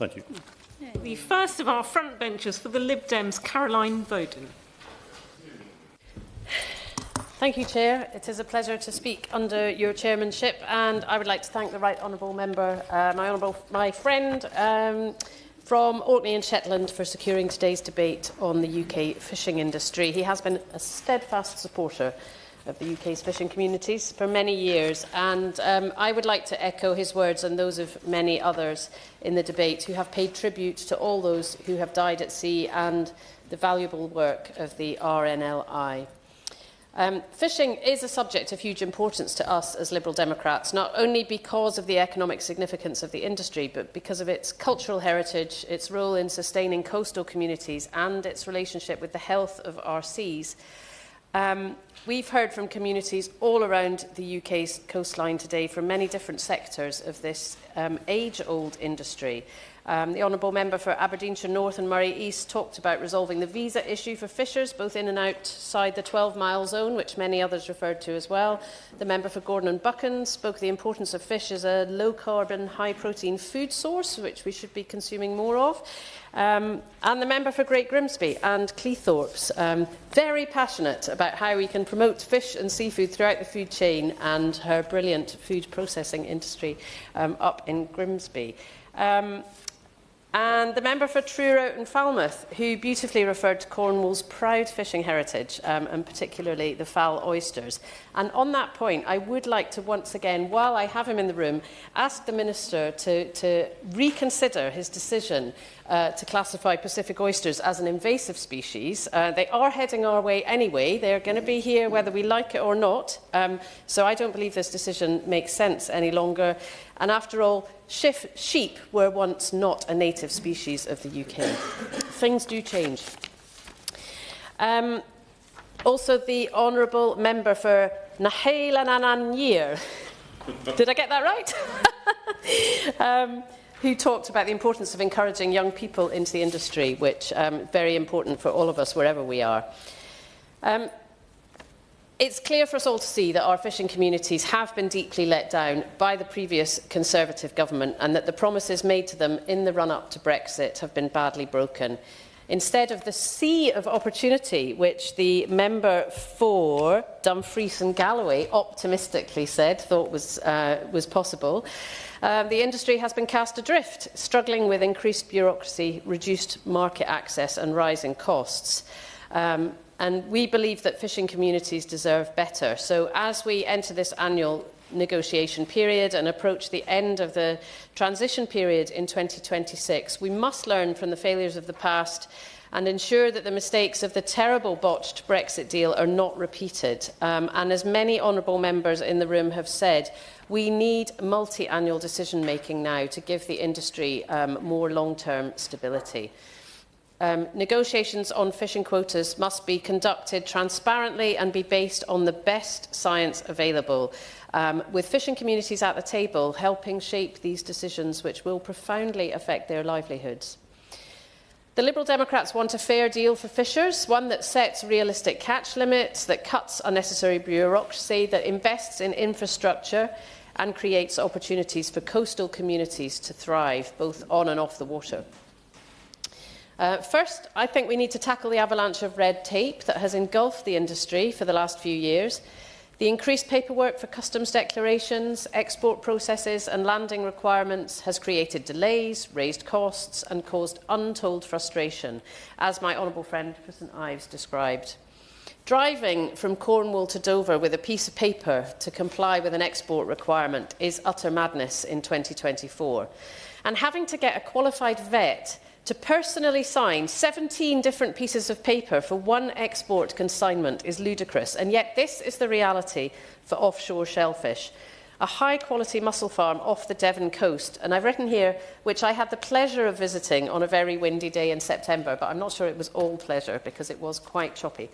Thank you. The first of our front benchers for the Lib Dems, Caroline Voaden. Thank you, Chair. It is a pleasure to speak under your chairmanship, and I would like to thank the Right Honourable Member, my friend from Orkney and Shetland, for securing today's debate on the UK fishing industry. He has been a steadfast supporter of the UK's fishing communities for many years, and I would like to echo his words and those of many others in the debate who have paid tribute to all those who have died at sea and the valuable work of the RNLI. Fishing is a subject of huge importance to us as Liberal Democrats, not only because of the economic significance of the industry, but because of its cultural heritage, its role in sustaining coastal communities and its relationship with the health of our seas. We've heard from communities all around the UK's coastline today from many different sectors of this age-old industry. The Honourable Member for Aberdeenshire North and Moray East talked about resolving the visa issue for fishers, both in and outside the 12-mile zone, which many others referred to as well. The Member for Gordon and Buchan spoke of the importance of fish as a low-carbon, high-protein food source, which we should be consuming more of. And the Member for Great Grimsby and Cleethorpes, very passionate about how we can promote fish and seafood throughout the food chain, and her brilliant food processing industry up in Grimsby. And the Member for Truro and Falmouth, who beautifully referred to Cornwall's proud fishing heritage, and particularly the Fal oysters. And on that point, I would like to once again, while I have him in the room, ask the Minister to reconsider his decision to classify Pacific oysters as an invasive species. They are heading our way anyway. They are going to be here whether we like it or not. So I don't believe this decision makes sense any longer. And after all, sheep were once not a native species of the UK. Things do change. Also, the Honourable Member for Nahelanananir. Did I get that right? Who talked about the importance of encouraging young people into the industry, which is very important for all of us, wherever we are. It's clear for us all to see that our fishing communities have been deeply let down by the previous Conservative government, and that the promises made to them in the run-up to Brexit have been badly broken. Instead of the sea of opportunity, which the member for Dumfries and Galloway optimistically said thought was possible, the industry has been cast adrift, struggling with increased bureaucracy, reduced market access and rising costs. And we believe that fishing communities deserve better. So as we enter this annual negotiation period and approach the end of the transition period in 2026, we must learn from the failures of the past and ensure that the mistakes of the terrible botched Brexit deal are not repeated. And as many honourable members in the room have said, we need multi-annual decision-making now to give the industry more long-term stability. Negotiations on fishing quotas must be conducted transparently and be based on the best science available, with fishing communities at the table helping shape these decisions, which will profoundly affect their livelihoods. The Liberal Democrats want a fair deal for fishers, one that sets realistic catch limits, that cuts unnecessary bureaucracy, that invests in infrastructure and creates opportunities for coastal communities to thrive, both on and off the water. First, I think we need to tackle the avalanche of red tape that has engulfed the industry for the last few years. The increased paperwork for customs declarations, export processes and landing requirements has created delays, raised costs and caused untold frustration, as my honourable friend President Ives described. Driving from Cornwall to Dover with a piece of paper to comply with an export requirement is utter madness in 2024. And having to get a qualified vet to personally sign 17 different pieces of paper for one export consignment is ludicrous, and yet this is the reality for offshore shellfish. A high-quality mussel farm off the Devon coast, and I've written here, which I had the pleasure of visiting on a very windy day in September, but I'm not sure it was all pleasure because it was quite choppy.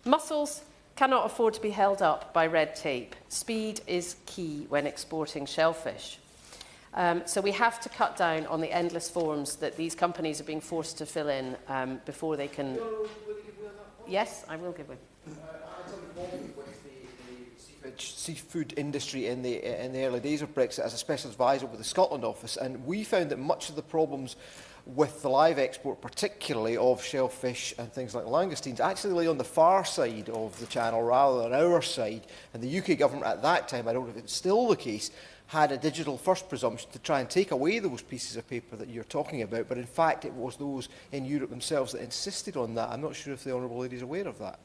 Mussels cannot afford to be held up by red tape. Speed is key when exporting shellfish. So we have to cut down on the endless forms that these companies are being forced to fill in before they can... Yes, I will give way. With the seafood seafood industry in the early days of Brexit as a special advisor with the Scotland office, and we found that much of the problems with the live export, particularly of shellfish and things like langoustines, actually lay on the far side of the channel rather than our side. And the UK government at that time, I don't know if it's still the case, had a digital first presumption to try and take away those pieces of paper that you're talking about, but in fact it was those in Europe themselves that insisted on that. I'm not sure if the Honourable Lady is aware of that.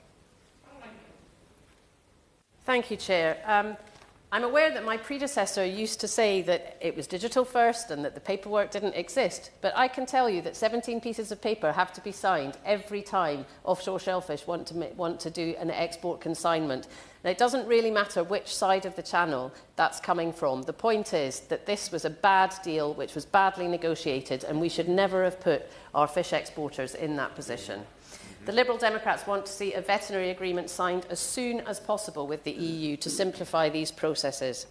Thank you, Chair. I'm aware that my predecessor used to say that it was digital first and that the paperwork didn't exist, but I can tell you that 17 pieces of paper have to be signed every time offshore shellfish want to do an export consignment. Now, it doesn't really matter which side of the channel that's coming from. The point is that this was a bad deal which was badly negotiated, and we should never have put our fish exporters in that position. The Liberal Democrats want to see a veterinary agreement signed as soon as possible with the EU to simplify these processes.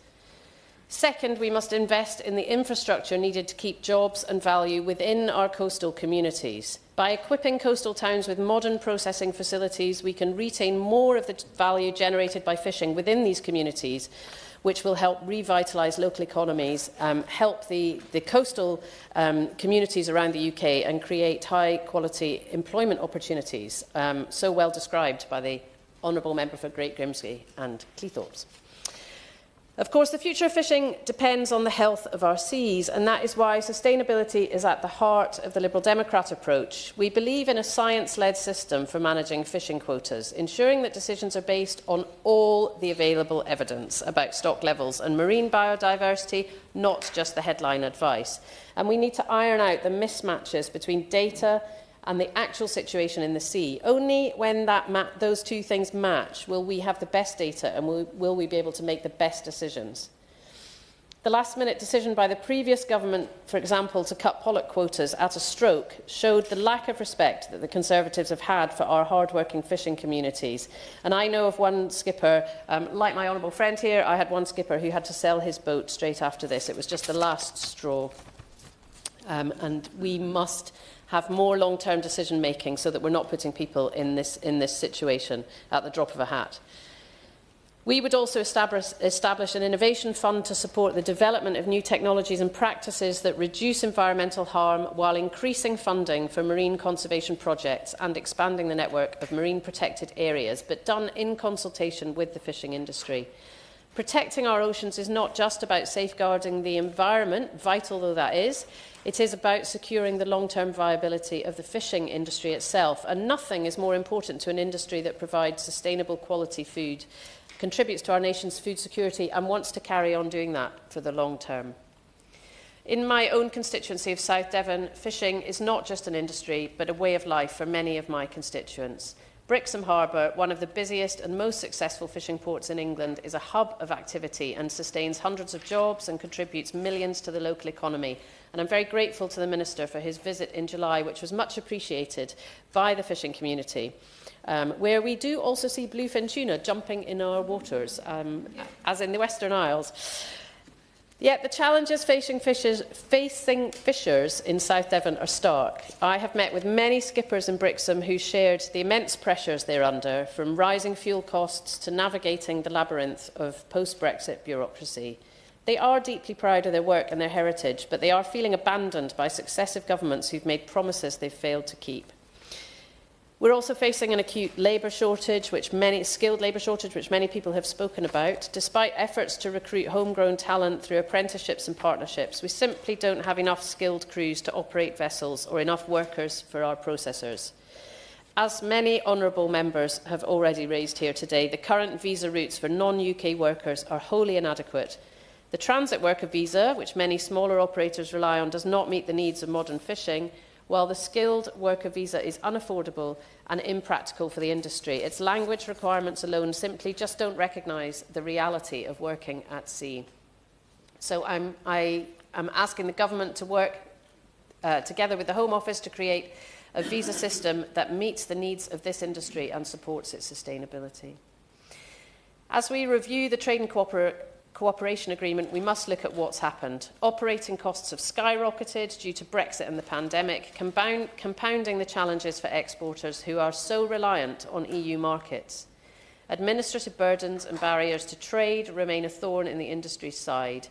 Second, we must invest in the infrastructure needed to keep jobs and value within our coastal communities. By equipping coastal towns with modern processing facilities, we can retain more of the value generated by fishing within these communities, which will help revitalise local economies, help the coastal communities around the UK and create high-quality employment opportunities, so well described by the Honourable Member for Great Grimsby and Cleethorpes. Of course, the future of fishing depends on the health of our seas, and that is why sustainability is at the heart of the Liberal Democrat approach. We believe in a science-led system for managing fishing quotas, ensuring that decisions are based on all the available evidence about stock levels and marine biodiversity, not just the headline advice. And we need to iron out the mismatches between data and the actual situation in the sea. Only when those two things match will we have the best data and will we be able to make the best decisions. The last-minute decision by the previous government, for example, to cut pollock quotas at a stroke, showed the lack of respect that the Conservatives have had for our hard-working fishing communities. And I know of one skipper, like my honourable friend here, I had one skipper who had to sell his boat straight after this. It was just the last straw. And we must have more long-term decision-making so that we're not putting people in this situation at the drop of a hat. We would also establish an innovation fund to support the development of new technologies and practices that reduce environmental harm while increasing funding for marine conservation projects and expanding the network of marine protected areas, but done in consultation with the fishing industry. Protecting our oceans is not just about safeguarding the environment, vital though that is. It is about securing the long-term viability of the fishing industry itself, and nothing is more important to an industry that provides sustainable quality food, contributes to our nation's food security and wants to carry on doing that for the long term. In my own constituency of South Devon, fishing is not just an industry but a way of life for many of my constituents. Brixham Harbour, one of the busiest and most successful fishing ports in England, is a hub of activity and sustains hundreds of jobs and contributes millions to the local economy. And I'm very grateful to the Minister for his visit in July, which was much appreciated by the fishing community, where we do also see bluefin tuna jumping in our waters, as in the Western Isles. Yet the challenges facing fishers in South Devon are stark. I have met with many skippers in Brixham who shared the immense pressures they're under, from rising fuel costs to navigating the labyrinth of post-Brexit bureaucracy. They are deeply proud of their work and their heritage, but they are feeling abandoned by successive governments who've made promises they've failed to keep. We're also facing an acute skilled labour shortage, which many people have spoken about. Despite efforts to recruit homegrown talent through apprenticeships and partnerships, we simply don't have enough skilled crews to operate vessels or enough workers for our processors. As many honourable members have already raised here today, the current visa routes for non-UK workers are wholly inadequate. The transit worker visa, which many smaller operators rely on, does not meet the needs of modern fishing, while the skilled worker visa is unaffordable and impractical for the industry. Its language requirements alone simply just don't recognise the reality of working at sea. So I am asking the government to work together with the Home Office to create a visa system that meets the needs of this industry and supports its sustainability. As we review the trade and cooperation agreement, we must look at what's happened. Operating costs have skyrocketed due to Brexit and the pandemic, compounding the challenges for exporters who are so reliant on EU markets. Administrative burdens and barriers to trade remain a thorn in the industry's side,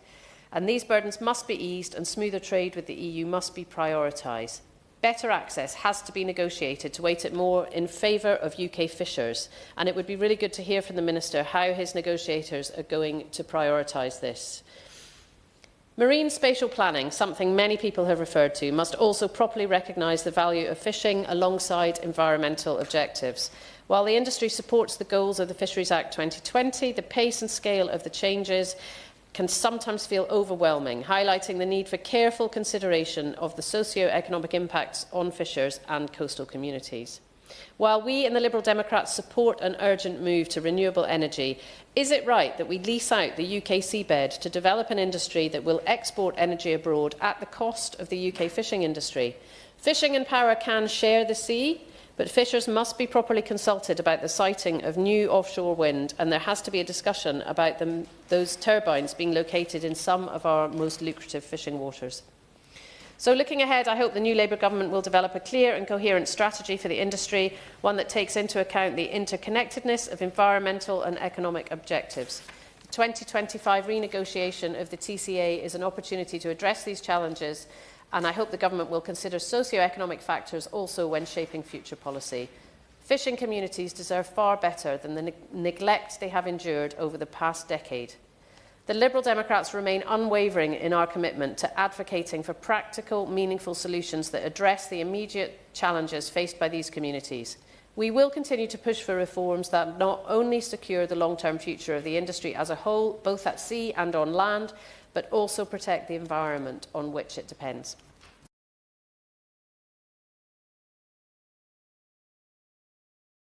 and these burdens must be eased and smoother trade with the EU must be prioritised. Better access has to be negotiated to weight it more in favour of UK fishers, and it would be really good to hear from the Minister how his negotiators are going to prioritise this. Marine spatial planning, something many people have referred to, must also properly recognise the value of fishing alongside environmental objectives. While the industry supports the goals of the Fisheries Act 2020, the pace and scale of the changes can sometimes feel overwhelming, highlighting the need for careful consideration of the socio-economic impacts on fishers and coastal communities. While we in the Liberal Democrats support an urgent move to renewable energy, is it right that we lease out the UK seabed to develop an industry that will export energy abroad at the cost of the UK fishing industry? Fishing and power can share the sea, but fishers must be properly consulted about the siting of new offshore wind, and there has to be a discussion about those turbines being located in some of our most lucrative fishing waters. So looking ahead, I hope the new Labour government will develop a clear and coherent strategy for the industry, one that takes into account the interconnectedness of environmental and economic objectives. The 2025 renegotiation of the TCA is an opportunity to address these challenges, and I hope the government will consider socio-economic factors also when shaping future policy. Fishing communities deserve far better than the neglect they have endured over the past decade. The Liberal Democrats remain unwavering in our commitment to advocating for practical, meaningful solutions that address the immediate challenges faced by these communities. We will continue to push for reforms that not only secure the long-term future of the industry as a whole, both at sea and on land, but also protect the environment on which it depends.